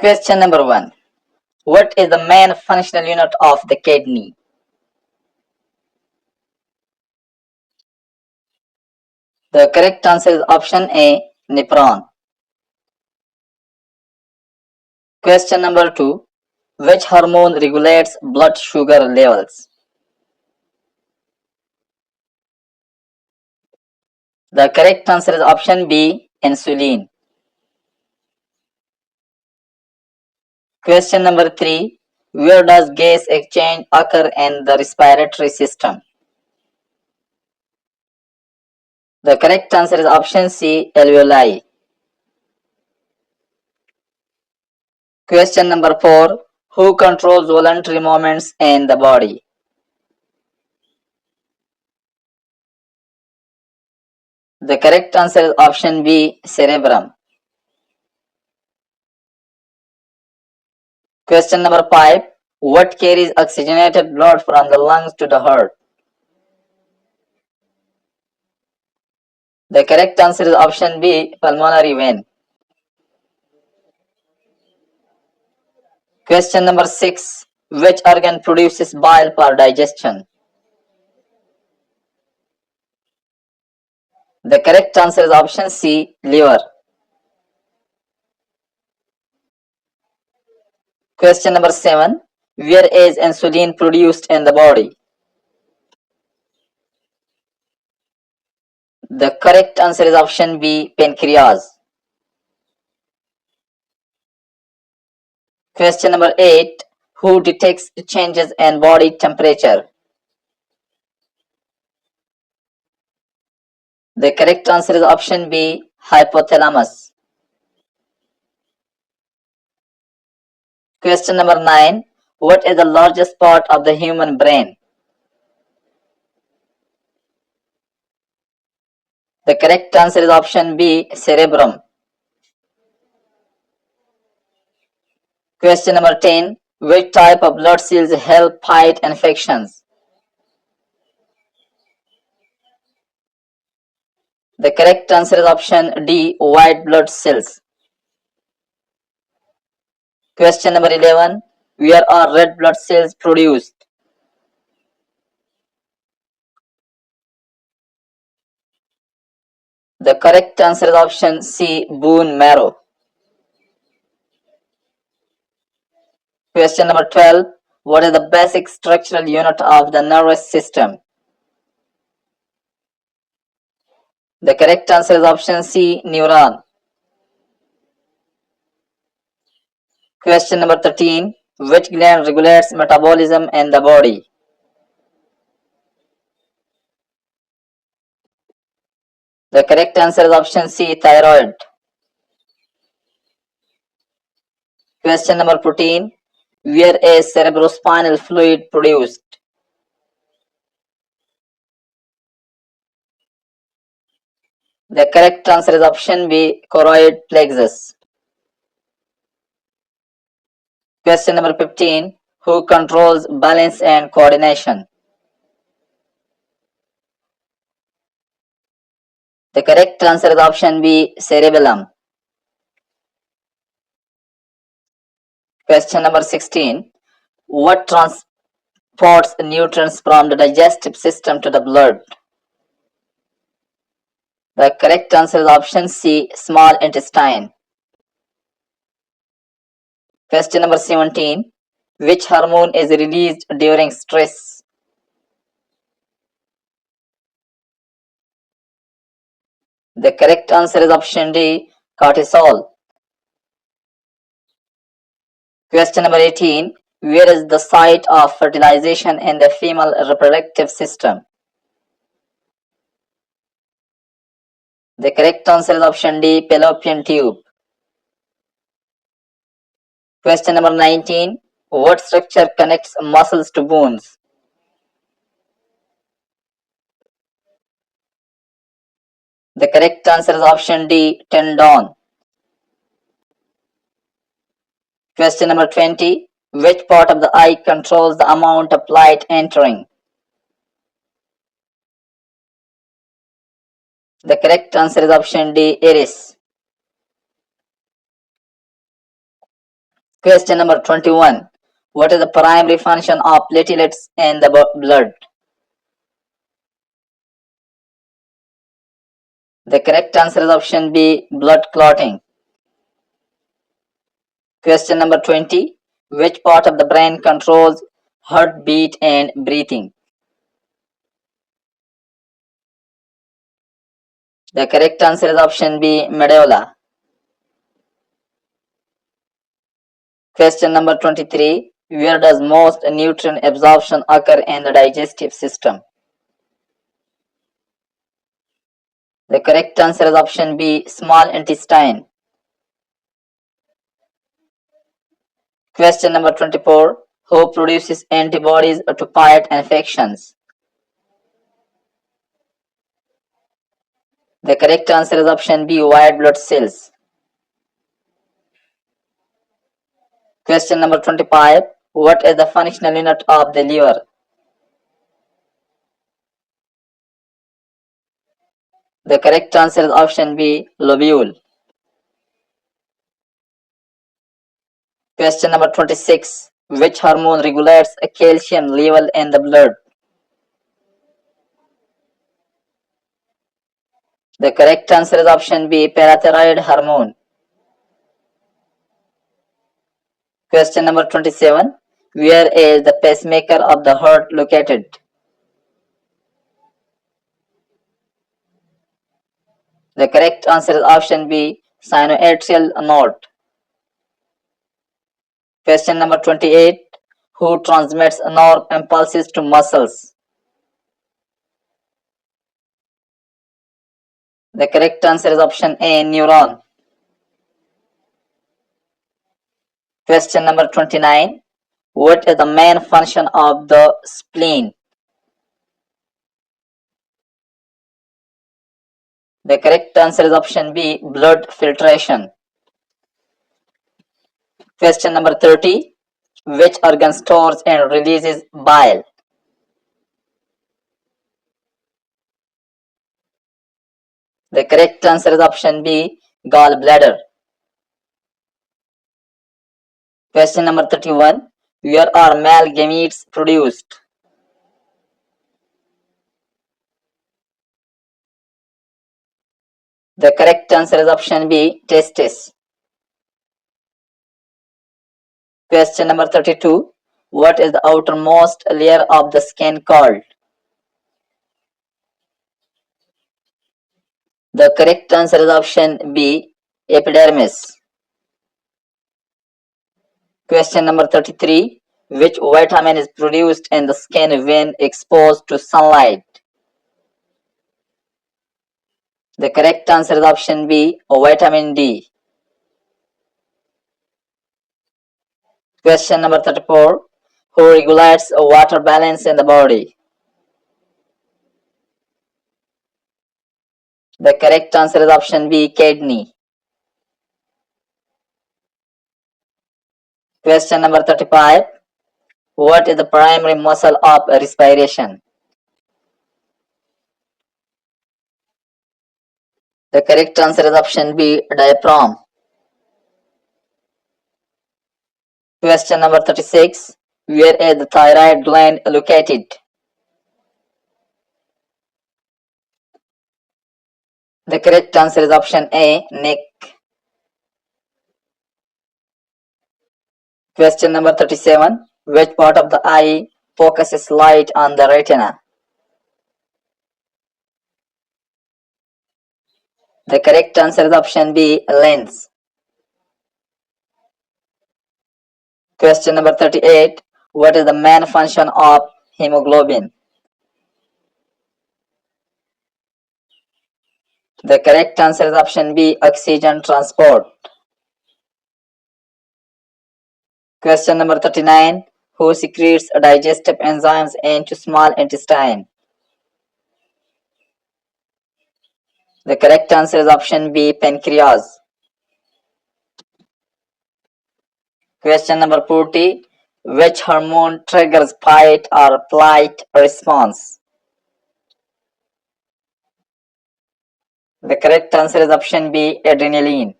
Question number 1. What is the main functional unit of the kidney? The correct answer is option A, nephron. Question number 2. Which hormone regulates blood sugar levels? The correct answer is option B, insulin. Question number 3. Where does gas exchange occur in the respiratory system? The correct answer is option C, alveoli. Question number 4. Who controls voluntary movements in the body? The correct answer is option B, cerebrum. Question number 5. What carries oxygenated blood from the lungs to the heart? The correct answer is option B, pulmonary vein. Question number 6. Which organ produces bile for digestion? The correct answer is option C, liver. Question number 7. Where is insulin produced in the body? The correct answer is option B, pancreas. Question number 8. Who detects changes in body temperature? The correct answer is option B, hypothalamus. Question number 9. What is the largest part of the human brain? The correct answer is option B, cerebrum. Question number 10. Which type of blood cells help fight infections? The correct answer is option D, white blood cells. Question number 11. Where are red blood cells produced? The correct answer is option C, bone marrow. Question number 12. What is the basic structural unit of the nervous system? The correct answer is option C, neuron. Question number 13. Which gland regulates metabolism in the body? The correct answer is option C, thyroid. Question number 14. Where is cerebrospinal fluid produced? The correct answer is option B, choroid plexus. Question number 15. Who controls balance and coordination? The correct answer is option B, cerebellum. Question number 16. What transports nutrients from the digestive system to the blood? The correct answer is option C, small intestine. Question number 17. Which hormone is released during stress? The correct answer is option D, cortisol. Question number 18. Where is the site of fertilization in the female reproductive system? The correct answer is option D, fallopian tube. Question number 19. What structure connects muscles to bones? The correct answer is option D, tendon. Question number 20. Which part of the eye controls the amount of light entering? The correct answer is option D, iris. Question number 21. What is the primary function of platelets in the blood? The correct answer is option B, blood clotting. Question number 20. Which part of the brain controls heartbeat and breathing? The correct answer is option B, medulla. Question number 23. Where does most nutrient absorption occur in the digestive system? The correct answer is option B, small intestine. Question number 24. Who produces antibodies to fight infections? The correct answer is option B, white blood cells. Question number 25. What is the functional unit of the liver? The correct answer is option B, lobule. Question number 26. Which hormone regulates a calcium level in the blood? The correct answer is option B, parathyroid hormone. Question number 27. Where is the pacemaker of the heart located? The correct answer is option B, sinoatrial node. Question number 28. Who transmits nerve impulses to muscles? The correct answer is option A, neuron. Question number 29. What is the main function of the spleen? The correct answer is option B, blood filtration. Question number 30. Which organ stores and releases bile? The correct answer is option B, gallbladder. Question number 31. Where are male gametes produced? The correct answer is option B, testes. Question number 32. What is the outermost layer of the skin called? The correct answer is option B, epidermis. Question number 33. Which vitamin is produced in the skin when exposed to sunlight? The correct answer is option B, vitamin D. Question number 34. Who regulates water balance in the body? The correct answer is option B, kidney. Question number 35. What is the primary muscle of respiration? The correct answer is option B, diaphragm. Question number 36. Where is the thyroid gland located? The correct answer is option A, neck. Question number 37. Which part of the eye focuses light on the retina? The correct answer is option B, lens. Question number 38. What is the main function of hemoglobin? The correct answer is option B, oxygen transport. Question number 39. Who secretes digestive enzymes into small intestine? The correct answer is option B, pancreas. Question number 40. Which hormone triggers fight or flight response? The correct answer is option B, adrenaline.